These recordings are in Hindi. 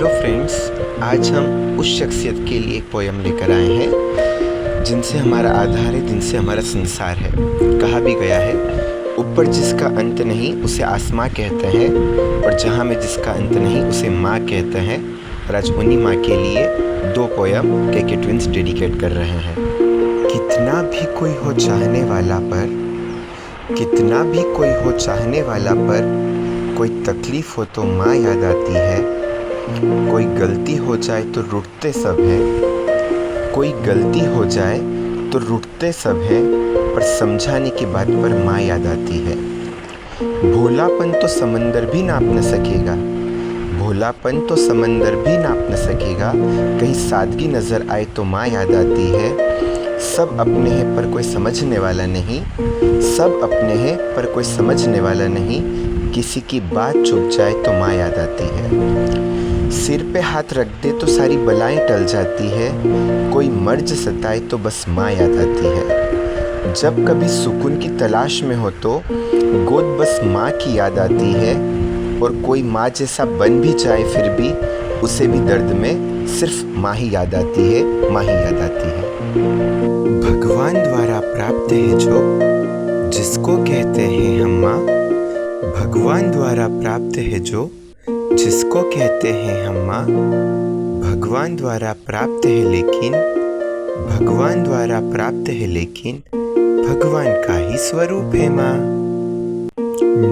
हेलो फ्रेंड्स, आज हम उस शख्सियत के लिए एक पोयम लेकर आए हैं जिनसे हमारा आधार है, जिनसे हमारा संसार है। कहा भी गया है, ऊपर जिसका अंत नहीं उसे आसमां कहते हैं, और जहां में जिसका अंत नहीं उसे माँ कहते हैं। और आज उन्हीं माँ के लिए दो पोयम के ट्विंस डेडिकेट कर रहे हैं। कितना भी कोई हो चाहने वाला पर, कितना भी कोई हो चाहने वाला पर, कोई तकलीफ़ हो तो माँ याद आती है। कोई गलती हो जाए तो रुठते सब हैं, कोई गलती हो जाए तो रुठते सब हैं, पर समझाने की बात पर माँ याद आती है। भोलापन तो समंदर भी नाप न सकेगा, भोलापन तो समंदर भी नाप न सकेगा, कहीं सादगी नज़र आए तो माँ याद आती है। सब अपने हैं पर कोई समझने वाला नहीं, सब अपने हैं पर कोई समझने वाला नहीं, किसी की बात चुप जाए तो माँ याद आती है। सिर पे हाथ रख दे तो सारी बलाएं टल जाती है, कोई मर्ज सताए तो बस माँ याद आती है। जब कभी सुकून की तलाश में हो तो गोद बस माँ की याद आती है, और कोई माँ जैसा बन भी जाए फिर भी उसे भी दर्द में सिर्फ माँ ही याद आती है, माँ ही याद आती है। भगवान द्वारा प्राप्त है जो जिसको कहते हैं हम माँ, भगवान द्वारा प्राप्त है जो जिसको कहते हैं हम माँ, भगवान द्वारा प्राप्त है लेकिन, भगवान द्वारा प्राप्त है लेकिन, भगवान का ही स्वरूप है माँ।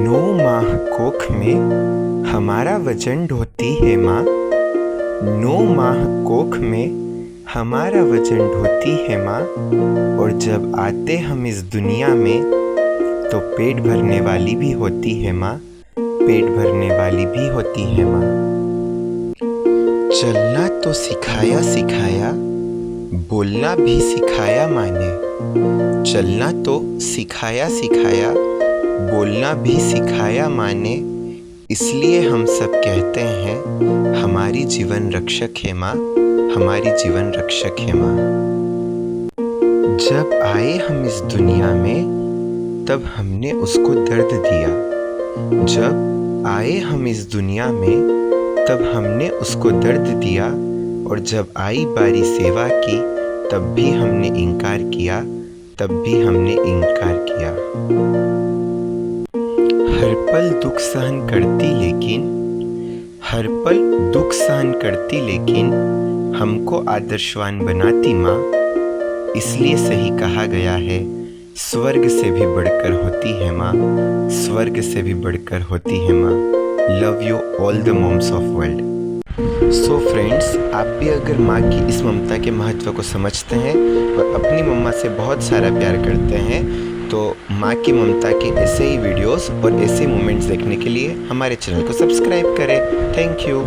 9 माह कोख में हमारा वजन ढोती है माँ, 9 माह कोख में हमारा वजन ढोती है माँ, और जब आते हम इस दुनिया में तो पेट भरने वाली भी होती है माँ, पेट भरने वाली भी होती है माँ। चलना तो सिखाया सिखाया, बोलना भी सिखाया माँ ने, चलना तो सिखाया सिखाया, बोलना भी सिखाया माँ ने, इसलिए हम सब कहते हैं हमारी जीवन रक्षक है माँ, हमारी जीवन रक्षक है माँ। जब आए हम इस दुनिया में तब हमने उसको दर्द दिया, जब आए हम इस दुनिया में तब हमने उसको दर्द दिया, और जब आई बारी सेवा की तब भी हमने इनकार किया, तब भी हमने इनकार किया। हर पल दुख सहन करती लेकिन, हर पल दुख सहन करती लेकिन, हमको आदर्शवान बनाती माँ, इसलिए सही कहा गया है स्वर्ग से भी बढ़कर होती है माँ, स्वर्ग से भी बढ़कर होती है माँ। Love you all the moms of world. So friends, आप भी अगर माँ की इस ममता के महत्व को समझते हैं और अपनी मम्मा से बहुत सारा प्यार करते हैं, तो माँ की ममता के ऐसे ही वीडियोस और ऐसे मोमेंट्स देखने के लिए हमारे चैनल को सब्सक्राइब करें। Thank you.